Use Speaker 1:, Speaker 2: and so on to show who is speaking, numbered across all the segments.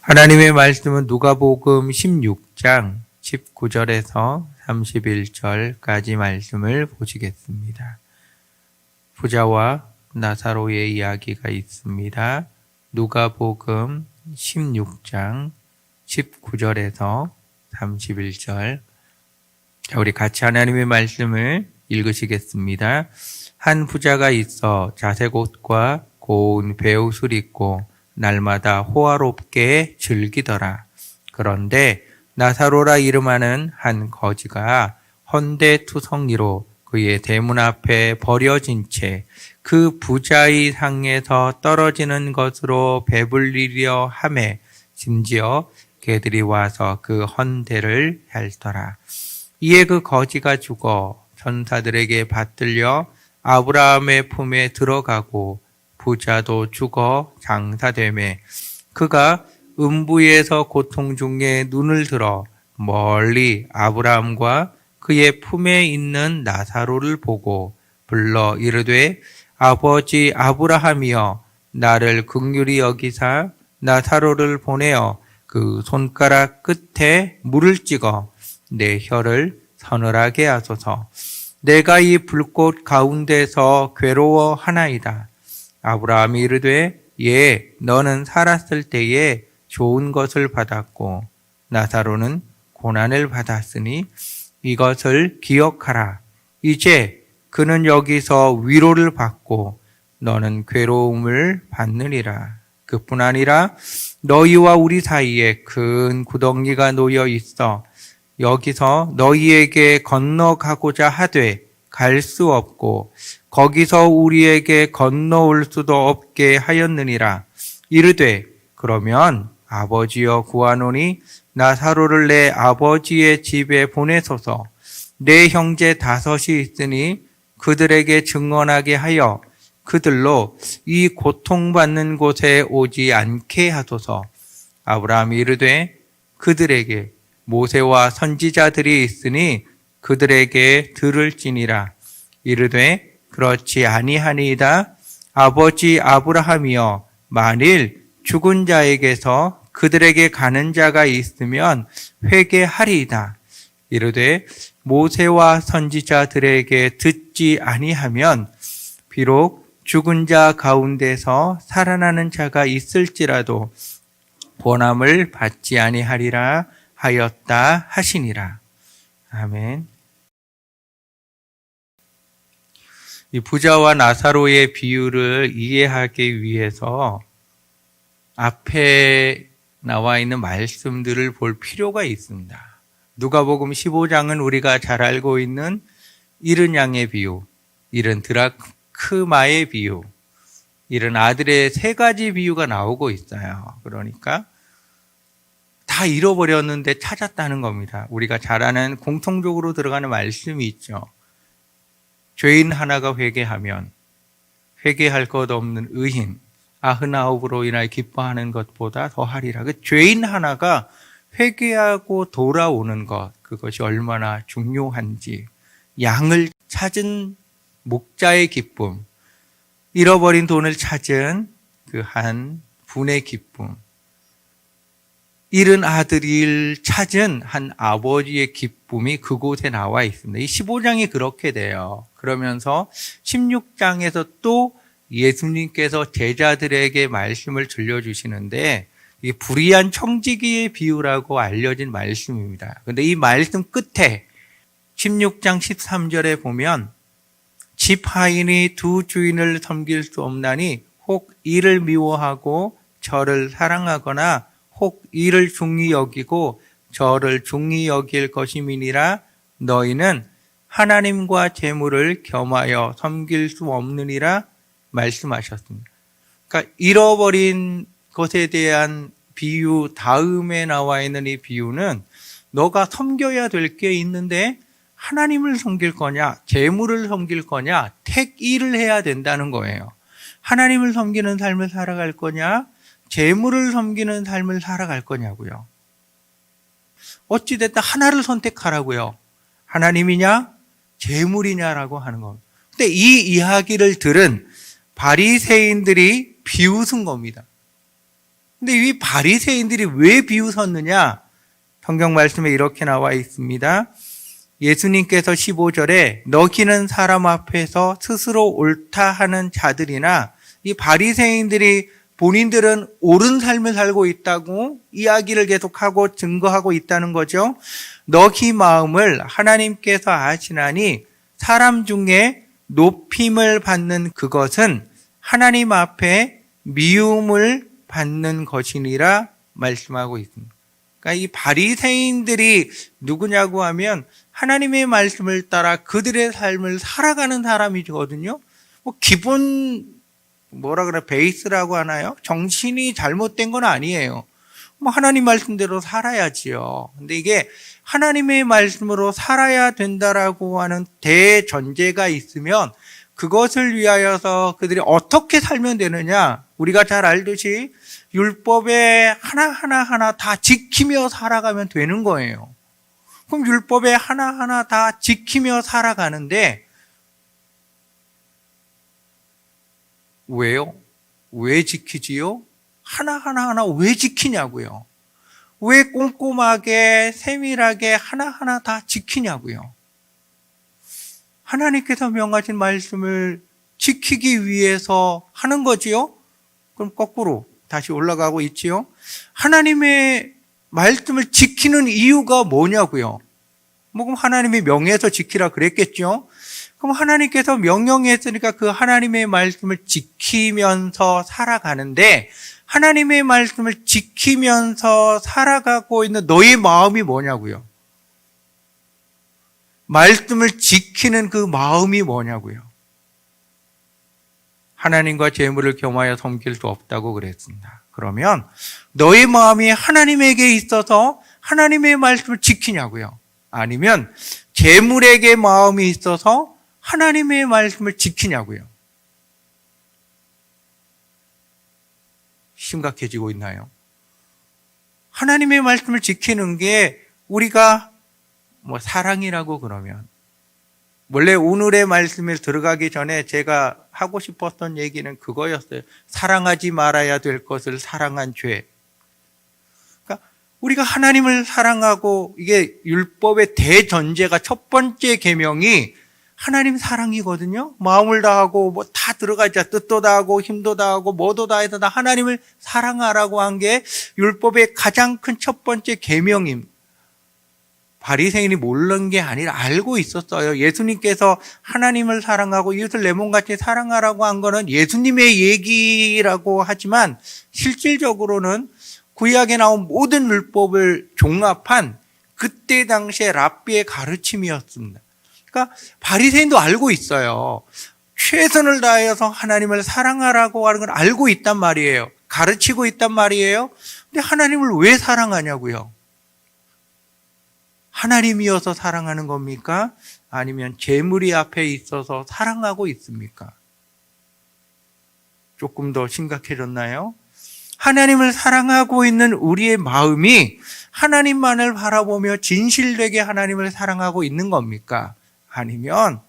Speaker 1: 하나님의 말씀은 누가복음 16장 19절에서 31절까지 말씀을 보시겠습니다. 부자와 나사로의 이야기가 있습니다. 누가복음 16장 19절에서 31절. 자, 우리 같이 하나님의 말씀을 읽으시겠습니다. 한 부자가 있어 자색 옷과 고운 베옷을 입고 날마다 호화롭게 즐기더라. 그런데 나사로라 이름하는 한 거지가 헌데투성이로 그의 대문 앞에 버려진 채 그 부자의 상에서 떨어지는 것으로 배불리려 하매 심지어 개들이 와서 그 헌대를 핥더라. 이에 그 거지가 죽어 천사들에게 받들려 아브라함의 품에 들어가고 부자도 죽어 장사되매 그가 음부에서 고통 중에 눈을 들어 멀리 아브라함과 그의 품에 있는 나사로를 보고 불러 이르되 아버지 아브라함이여 나를 긍휼히 여기사 나사로를 보내어 그 손가락 끝에 물을 찍어 내 혀를 서늘하게 하소서. 내가 이 불꽃 가운데서 괴로워하나이다. 아브라함이 이르되 예, 너는 살았을 때에 좋은 것을 받았고 나사로는 고난을 받았으니 이것을 기억하라. 이제 그는 여기서 위로를 받고 너는 괴로움을 받느니라. 그뿐 아니라 너희와 우리 사이에 큰 구덩이가 놓여 있어 여기서 너희에게 건너가고자 하되 갈 수 없고 거기서 우리에게 건너올 수도 없게 하였느니라. 이르되 그러면 아버지여 구하노니 나사로를 내 아버지의 집에 보내소서. 내 형제 5이 있으니 그들에게 증언하게 하여 그들로 이 고통받는 곳에 오지 않게 하소서. 아브라함이 이르되 그들에게 모세와 선지자들이 있으니 그들에게 들을지니라. 이르되 그렇지 아니하니이다. 아버지 아브라함이여 만일 죽은 자에게서 그들에게 가는 자가 있으면 회개하리이다. 이르되 모세와 선지자들에게 듣지 아니하면 비록 죽은 자 가운데서 살아나는 자가 있을지라도 본함을 받지 아니하리라 하였다 하시니라. 아멘. 이 부자와 나사로의 비유를 이해하기 위해서 앞에 나와 있는 말씀들을 볼 필요가 있습니다. 누가복음 15장은 우리가 잘 알고 있는 잃은 양의 비유, 잃은 드라크마의 비유, 잃은 아들의 3가지 비유가 나오고 있어요. 그러니까 다 잃어버렸는데 찾았다는 겁니다. 우리가 잘 아는 공통적으로 들어가는 말씀이 있죠. 죄인 하나가 회개하면 회개할 것 없는 의인 99으로 인하여 기뻐하는 것보다 더하리라. 그 죄인 하나가 회개하고 돌아오는 것, 그것이 얼마나 중요한지, 양을 찾은 목자의 기쁨, 잃어버린 돈을 찾은 그 한 분의 기쁨, 잃은 아들을 찾은 한 아버지의 기쁨이 그곳에 나와 있습니다. 이 15장이 그렇게 돼요. 그러면서 16장에서 또 예수님께서 제자들에게 말씀을 들려주시는데 이게 불의한 청지기의 비유라고 알려진 말씀입니다. 그런데 이 말씀 끝에 16장 13절에 보면 집 하인이 두 주인을 섬길 수 없나니 혹 이를 미워하고 저를 사랑하거나 혹 이를 중히 여기고 저를 중히 여길 것임이니라. 너희는 하나님과 재물을 겸하여 섬길 수 없느니라 말씀하셨습니다. 그러니까 잃어버린 것에 대한 비유 다음에 나와 있는 이 비유는 너가 섬겨야 될 게 있는데 하나님을 섬길 거냐 재물을 섬길 거냐 택일을 해야 된다는 거예요. 하나님을 섬기는 삶을 살아갈 거냐 재물을 섬기는 삶을 살아갈 거냐고요. 어찌됐든 하나를 선택하라고요. 하나님이냐 재물이냐라고 하는 겁니다. 근데 이 이야기를 들은 바리새인들이 비웃은 겁니다. 근데 이 바리새인들이 왜 비웃었느냐? 성경 말씀에 이렇게 나와 있습니다. 예수님께서 15절에 너희는 사람 앞에서 스스로 옳다 하는 자들이나, 이 바리새인들이 본인들은 옳은 삶을 살고 있다고 이야기를 계속하고 증거하고 있다는 거죠. 너희 마음을 하나님께서 아시나니 사람 중에 높임을 받는 그것은 하나님 앞에 미움을 받는 것이니라 말씀하고 있습니다. 그러니까 이 바리새인들이 누구냐고 하면 하나님의 말씀을 따라 그들의 삶을 살아가는 사람이거든요. 기본 베이스라고 하나요? 정신이 잘못된 건 아니에요. 하나님 말씀대로 살아야지요. 근데 이게 하나님의 말씀으로 살아야 된다라고 하는 대전제가 있으면 그것을 위하여서 그들이 어떻게 살면 되느냐? 우리가 잘 알듯이 율법에 하나하나 다 지키며 살아가면 되는 거예요. 그럼 율법에 하나하나 다 지키며 살아가는데 왜요? 왜 지키지요? 하나하나 왜 지키냐고요? 왜 꼼꼼하게 세밀하게 하나하나 다 지키냐고요? 하나님께서 명하신 말씀을 지키기 위해서 하는 거지요? 그럼 거꾸로 다시 올라가고 있지요? 하나님의 말씀을 지키는 이유가 뭐냐고요? 그럼 하나님이 명해서 지키라 그랬겠죠? 그럼 하나님께서 명령했으니까 그 하나님의 말씀을 지키면서 살아가는데, 하나님의 말씀을 지키면서 살아가고 있는 너의 마음이 뭐냐고요? 말씀을 지키는 그 마음이 뭐냐고요? 하나님과 재물을 겸하여 섬길 수 없다고 그랬습니다. 그러면 너의 마음이 하나님에게 있어서 하나님의 말씀을 지키냐고요? 아니면 재물에게 마음이 있어서 하나님의 말씀을 지키냐고요? 심각해지고 있나요? 하나님의 말씀을 지키는 게 우리가 사랑이라고 그러면, 원래 오늘의 말씀에 들어가기 전에 제가 하고 싶었던 얘기는 그거였어요. 사랑하지 말아야 될 것을 사랑한 죄. 그러니까 우리가 하나님을 사랑하고, 이게 율법의 대전제가 첫 번째 계명이 하나님 사랑이거든요. 마음을 다하고 다 들어가자. 뜻도 다하고 힘도 다하고 뭐도 다해서 다 하나님을 사랑하라고 한 게 율법의 가장 큰 첫 번째 계명입니다. 바리새인이 모르는 게 아니라 알고 있었어요. 예수님께서 하나님을 사랑하고 이웃을 내 몸같이 사랑하라고 한 거는 예수님의 얘기라고 하지만 실질적으로는 구약에 나온 모든 율법을 종합한 그때 당시에 랍비의 가르침이었습니다. 그러니까 바리새인도 알고 있어요. 최선을 다해서 하나님을 사랑하라고 하는 걸 알고 있단 말이에요. 가르치고 있단 말이에요. 근데 하나님을 왜 사랑하냐고요? 하나님이어서 사랑하는 겁니까? 아니면 재물이 앞에 있어서 사랑하고 있습니까? 조금 더 심각해졌나요? 하나님을 사랑하고 있는 우리의 마음이 하나님만을 바라보며 진실되게 하나님을 사랑하고 있는 겁니까? 아니면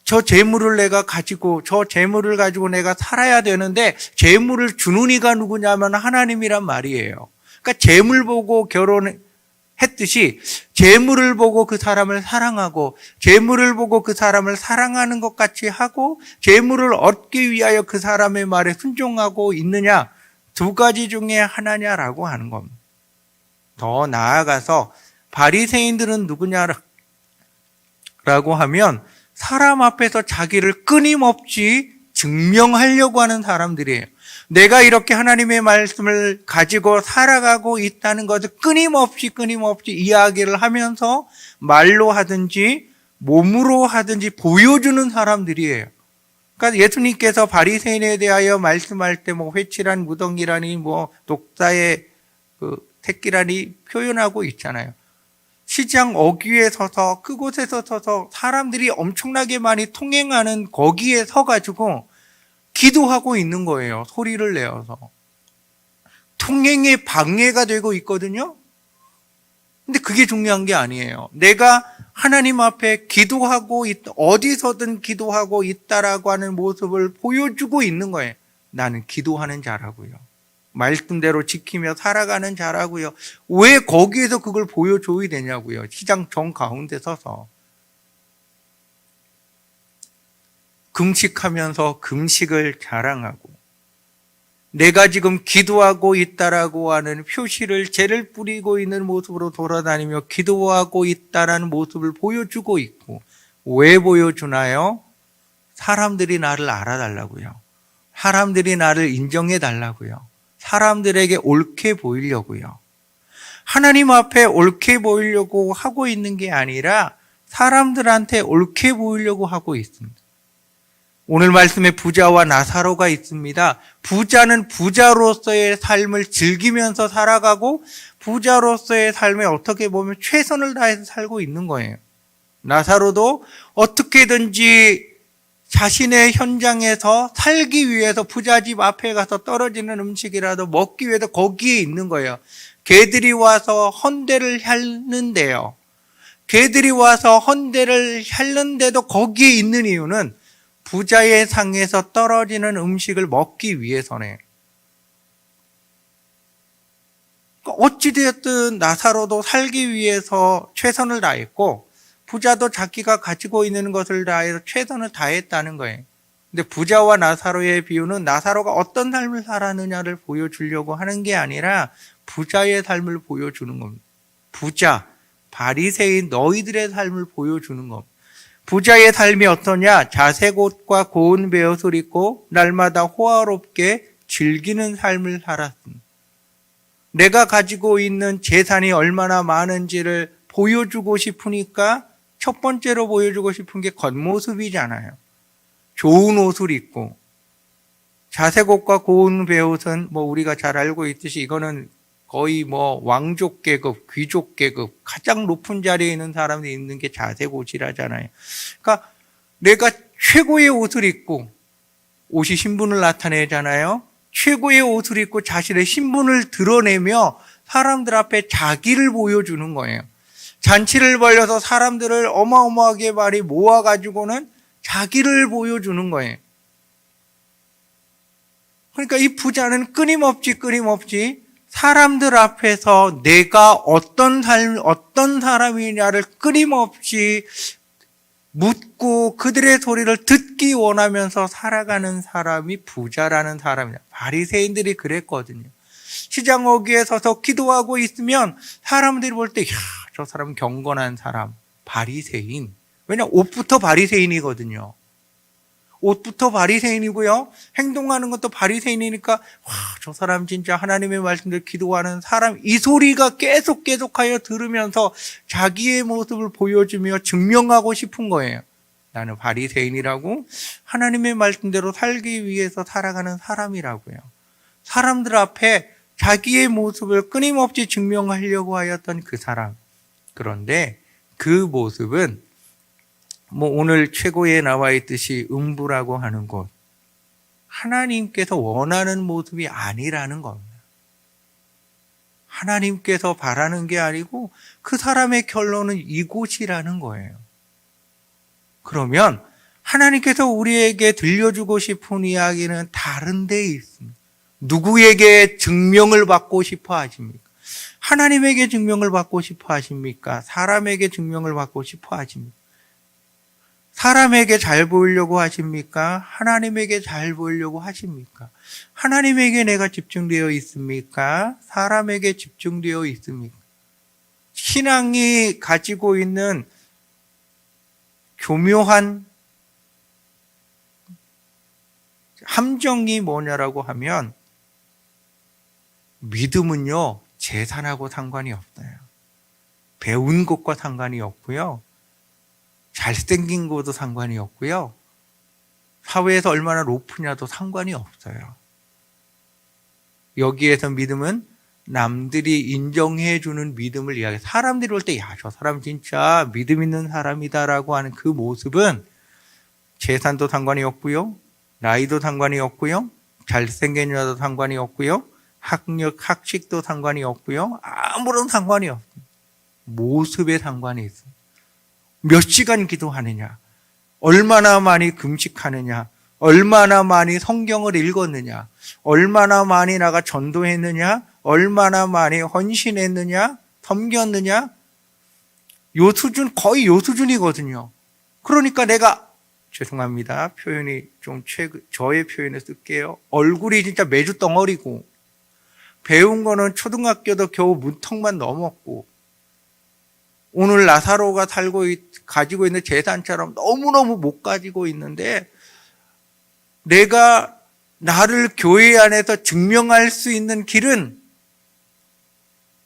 Speaker 1: 저 재물을 내가 가지고, 저 재물을 가지고 내가 살아야 되는데 재물을 주는 이가 누구냐면 하나님이란 말이에요. 그러니까 재물 보고 결혼했듯이 재물을 보고 그 사람을 사랑하고, 재물을 보고 그 사람을 사랑하는 것 같이 하고, 재물을 얻기 위하여 그 사람의 말에 순종하고 있느냐, 두 가지 중에 하나냐라고 하는 겁니다. 더 나아가서 바리새인들은 누구냐라고 하면 사람 앞에서 자기를 끊임없이 증명하려고 하는 사람들이에요. 내가 이렇게 하나님의 말씀을 가지고 살아가고 있다는 것을 끊임없이 이야기를 하면서 말로 하든지 몸으로 하든지 보여주는 사람들이에요. 그러니까 예수님께서 바리새인에 대하여 말씀할 때 회칠한 무덩이라니 독사의 새끼라니 표현하고 있잖아요. 시장 어귀에 서서, 그곳에서 서서 사람들이 엄청나게 많이 통행하는 거기에 서가지고 기도하고 있는 거예요. 소리를 내어서. 통행에 방해가 되고 있거든요. 근데 그게 중요한 게 아니에요. 내가 하나님 앞에 기도하고 어디서든 기도하고 있다라고 하는 모습을 보여주고 있는 거예요. 나는 기도하는 자라고요. 말씀대로 지키며 살아가는 자라고요. 왜 거기에서 그걸 보여줘야 되냐고요. 시장 정 가운데 서서. 금식하면서 금식을 자랑하고 내가 지금 기도하고 있다라고 하는 표시를 죄를 뿌리고 있는 모습으로 돌아다니며 기도하고 있다라는 모습을 보여주고 있고, 왜 보여주나요? 사람들이 나를 알아달라고요. 사람들이 나를 인정해 달라고요. 사람들에게 옳게 보이려고요. 하나님 앞에 옳게 보이려고 하고 있는 게 아니라 사람들한테 옳게 보이려고 하고 있습니다. 오늘 말씀에 부자와 나사로가 있습니다. 부자는 부자로서의 삶을 즐기면서 살아가고 부자로서의 삶에 어떻게 보면 최선을 다해서 살고 있는 거예요. 나사로도 어떻게든지 자신의 현장에서 살기 위해서 부잣집 앞에 가서 떨어지는 음식이라도 먹기 위해서 거기에 있는 거예요. 개들이 와서 헌대를 핥는데요. 개들이 와서 헌대를 핥는데도 거기에 있는 이유는 부자의 상에서 떨어지는 음식을 먹기 위해서네. 어찌되었든 나사로도 살기 위해서 최선을 다했고 부자도 자기가 가지고 있는 것을 다해서 최선을 다했다는 거예요. 근데 부자와 나사로의 비유는 나사로가 어떤 삶을 살았느냐를 보여주려고 하는 게 아니라 부자의 삶을 보여주는 겁니다. 부자, 바리새인 너희들의 삶을 보여주는 겁니다. 부자의 삶이 어떠냐? 자색 옷과 고운 베옷을 입고 날마다 호화롭게 즐기는 삶을 살았습니다. 내가 가지고 있는 재산이 얼마나 많은지를 보여주고 싶으니까 첫 번째로 보여주고 싶은 게 겉모습이잖아요. 좋은 옷을 입고 자색 옷과 고운 베옷은 우리가 잘 알고 있듯이 이거는 거의 왕족 계급, 귀족 계급, 가장 높은 자리에 있는 사람들이 입는 게 자색 옷이라잖아요. 그러니까 내가 최고의 옷을 입고, 옷이 신분을 나타내잖아요. 최고의 옷을 입고 자신의 신분을 드러내며 사람들 앞에 자기를 보여주는 거예요. 잔치를 벌려서 사람들을 어마어마하게 많이 모아가지고는 자기를 보여주는 거예요. 그러니까 이 부자는 끊임없이 사람들 앞에서 내가 어떤 사람이냐를 끊임없이 묻고 그들의 소리를 듣기 원하면서 살아가는 사람이 부자라는 사람이야. 바리새인들이 그랬거든요. 시장 어귀에 서서 기도하고 있으면 사람들이 볼 때, 저 사람 경건한 사람, 바리새인. 왜냐, 옷부터 바리새인이거든요. 옷부터 바리새인이고요. 행동하는 것도 바리새인이니까 저 사람 진짜 하나님의 말씀대로 기도하는 사람, 이 소리가 계속하여 들으면서 자기의 모습을 보여주며 증명하고 싶은 거예요. 나는 바리새인이라고 하나님의 말씀대로 살기 위해서 살아가는 사람이라고요. 사람들 앞에 자기의 모습을 끊임없이 증명하려고 하였던 그 사람. 그런데 그 모습은 오늘 최고에 나와 있듯이 음부라고 하는 곳, 하나님께서 원하는 모습이 아니라는 겁니다. 하나님께서 바라는 게 아니고 그 사람의 결론은 이곳이라는 거예요. 그러면 하나님께서 우리에게 들려주고 싶은 이야기는 다른 데에 있습니다. 누구에게 증명을 받고 싶어 하십니까? 하나님에게 증명을 받고 싶어 하십니까? 사람에게 증명을 받고 싶어 하십니까? 사람에게 잘 보이려고 하십니까? 하나님에게 잘 보이려고 하십니까? 하나님에게 내가 집중되어 있습니까? 사람에게 집중되어 있습니까? 신앙이 가지고 있는 교묘한 함정이 뭐냐라고 하면, 믿음은요, 재산하고 상관이 없어요. 배운 것과 상관이 없고요. 잘생긴 것도 상관이 없고요. 사회에서 얼마나 높으냐도 상관이 없어요. 여기에서 믿음은 남들이 인정해 주는 믿음을 이야기해요. 사람들이 볼 때, 저 사람 진짜 믿음 있는 사람이다라고 하는 그 모습은 재산도 상관이 없고요. 나이도 상관이 없고요. 잘생겼냐도 상관이 없고요. 학식도 상관이 없고요. 아무런 상관이 없습니다. 모습에 상관이 있습니다. 몇 시간 기도하느냐, 얼마나 많이 금식하느냐, 얼마나 많이 성경을 읽었느냐, 얼마나 많이 나가 전도했느냐, 얼마나 많이 헌신했느냐, 섬겼느냐, 요 수준, 거의 요 수준이거든요. 그러니까 내가, 죄송합니다. 표현이 좀 저의 표현을 쓸게요. 얼굴이 진짜 메주 덩어리고, 배운 거는 초등학교도 겨우 문턱만 넘었고, 오늘 나사로가 가지고 있는 재산처럼 너무너무 못 가지고 있는데, 내가 나를 교회 안에서 증명할 수 있는 길은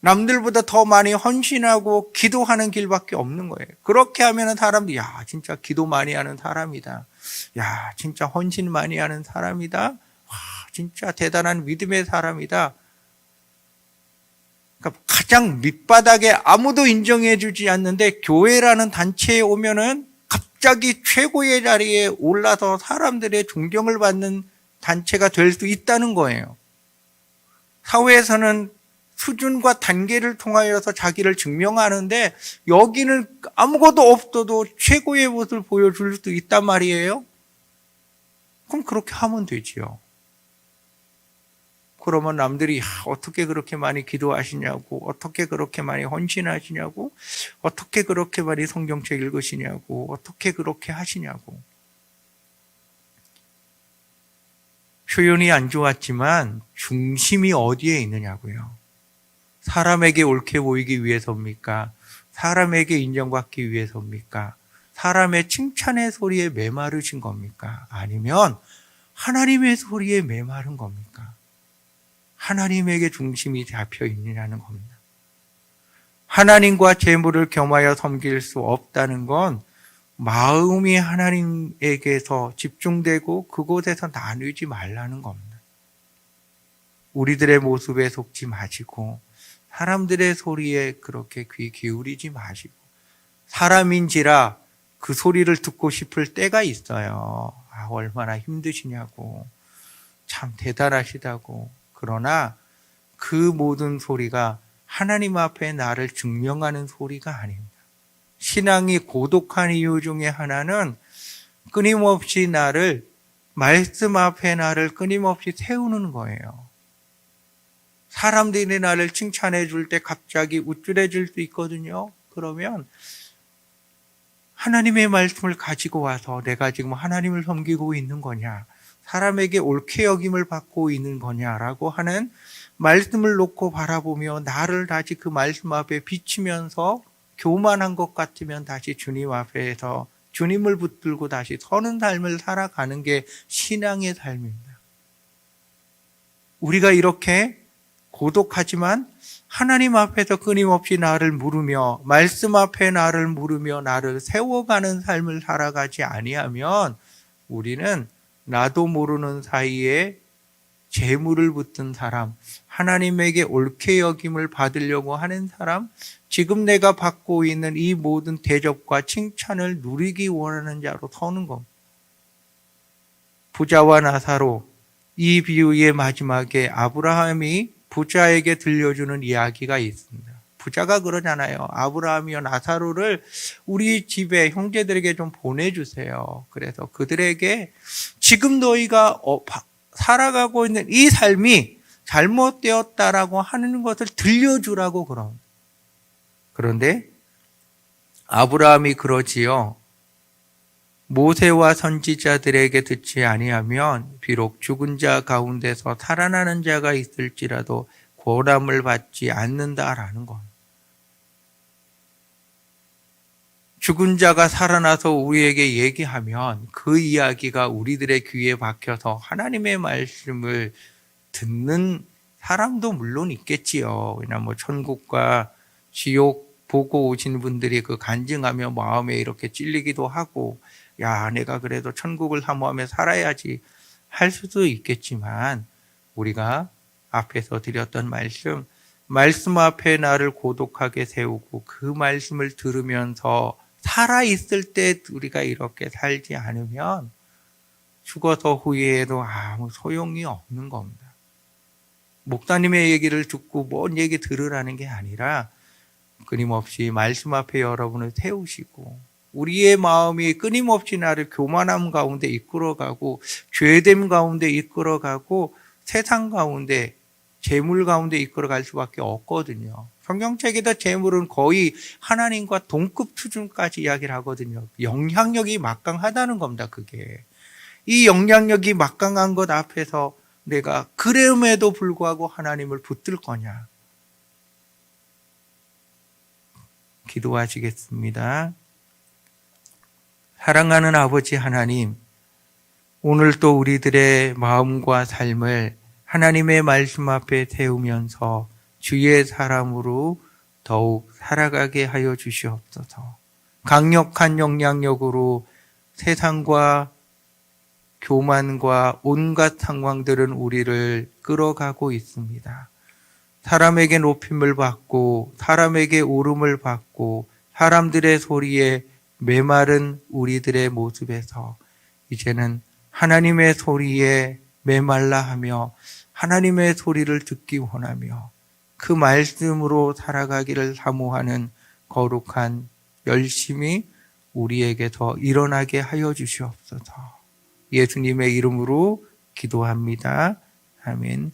Speaker 1: 남들보다 더 많이 헌신하고 기도하는 길밖에 없는 거예요. 그렇게 하면 사람들이, 야, 진짜 기도 많이 하는 사람이다. 야, 진짜 헌신 많이 하는 사람이다. 와, 진짜 대단한 믿음의 사람이다. 그러니까 가장 밑바닥에 아무도 인정해 주지 않는데 교회라는 단체에 오면은 갑자기 최고의 자리에 올라서 사람들의 존경을 받는 단체가 될 수 있다는 거예요. 사회에서는 수준과 단계를 통하여서 자기를 증명하는데 여기는 아무것도 없어도 최고의 모습을 보여줄 수 있단 말이에요. 그럼 그렇게 하면 되지요. 그러면 남들이 어떻게 그렇게 많이 기도하시냐고, 어떻게 그렇게 많이 헌신하시냐고, 어떻게 그렇게 많이 성경책 읽으시냐고, 어떻게 그렇게 하시냐고. 표현이 안 좋았지만 중심이 어디에 있느냐고요. 사람에게 옳게 보이기 위해서입니까? 사람에게 인정받기 위해서입니까? 사람의 칭찬의 소리에 메마르신 겁니까? 아니면 하나님의 소리에 메마른 겁니까? 하나님에게 중심이 잡혀 있느냐는 겁니다. 하나님과 재물을 겸하여 섬길 수 없다는 건 마음이 하나님에게서 집중되고 그곳에서 나누지 말라는 겁니다. 우리들의 모습에 속지 마시고 사람들의 소리에 그렇게 귀 기울이지 마시고, 사람인지라 그 소리를 듣고 싶을 때가 있어요. 아, 얼마나 힘드시냐고, 참 대단하시다고. 그러나 그 모든 소리가 하나님 앞에 나를 증명하는 소리가 아닙니다. 신앙이 고독한 이유 중에 하나는 끊임없이 말씀 앞에 나를 끊임없이 세우는 거예요. 사람들이 나를 칭찬해 줄 때 갑자기 우쭐해질 수 있거든요. 그러면 하나님의 말씀을 가지고 와서 내가 지금 하나님을 섬기고 있는 거냐, 사람에게 옳게 여김을 받고 있는 거냐라고 하는 말씀을 놓고 바라보며 나를 다시 그 말씀 앞에 비치면서 교만한 것 같으면 다시 주님 앞에서 주님을 붙들고 다시 서는 삶을 살아가는 게 신앙의 삶입니다. 우리가 이렇게 고독하지만 하나님 앞에서 끊임없이 나를 물으며 말씀 앞에 나를 물으며 나를 세워가는 삶을 살아가지 아니하면 우리는 나도 모르는 사이에 재물을 붙든 사람, 하나님에게 옳게 여김을 받으려고 하는 사람, 지금 내가 받고 있는 이 모든 대접과 칭찬을 누리기 원하는 자로 서는 겁니다. 부자와 나사로, 이 비유의 마지막에 아브라함이 부자에게 들려주는 이야기가 있습니다. 부자가 그러잖아요. 아브라함이요, 나사로를 우리 집에 형제들에게 좀 보내주세요. 그래서 그들에게 지금 너희가 살아가고 있는 이 삶이 잘못되었다라고 하는 것을 들려주라고 그럽니다. 그런데 아브라함이 그러지요. 모세와 선지자들에게 듣지 아니하면 비록 죽은 자 가운데서 살아나는 자가 있을지라도 고람을 받지 않는다라는 것. 죽은 자가 살아나서 우리에게 얘기하면 그 이야기가 우리들의 귀에 박혀서 하나님의 말씀을 듣는 사람도 물론 있겠지요. 왜냐하면 천국과 지옥 보고 오신 분들이 그 간증하며 마음에 이렇게 찔리기도 하고, 야, 내가 그래도 천국을 사모하며 살아야지 할 수도 있겠지만, 우리가 앞에서 드렸던 말씀 앞에 나를 고독하게 세우고 그 말씀을 들으면서 살아있을 때 우리가 이렇게 살지 않으면 죽어서 후회해도 아무 소용이 없는 겁니다. 목사님의 얘기를 듣고 뭔 얘기 들으라는 게 아니라 끊임없이 말씀 앞에 여러분을 세우시고 우리의 마음이 끊임없이 나를 교만함 가운데 이끌어가고 죄됨 가운데 이끌어가고 세상 가운데 재물 가운데 이끌어갈 수밖에 없거든요. 성경책에다 재물은 거의 하나님과 동급 수준까지 이야기를 하거든요. 영향력이 막강하다는 겁니다. 그게. 이 영향력이 막강한 것 앞에서 내가 그럼에도 불구하고 하나님을 붙들 거냐. 기도하시겠습니다. 사랑하는 아버지 하나님, 오늘 또 우리들의 마음과 삶을 하나님의 말씀 앞에 세우면서 주의 사람으로 더욱 살아가게 하여 주시옵소서. 강력한 영향력으로 세상과 교만과 온갖 상황들은 우리를 끌어가고 있습니다. 사람에게 높임을 받고 사람에게 오름을 받고 사람들의 소리에 메마른 우리들의 모습에서 이제는 하나님의 소리에 메말라 하며 하나님의 소리를 듣기 원하며 그 말씀으로 살아가기를 사모하는 거룩한 열심이 우리에게서 일어나게 하여 주시옵소서. 예수님의 이름으로 기도합니다. 아멘.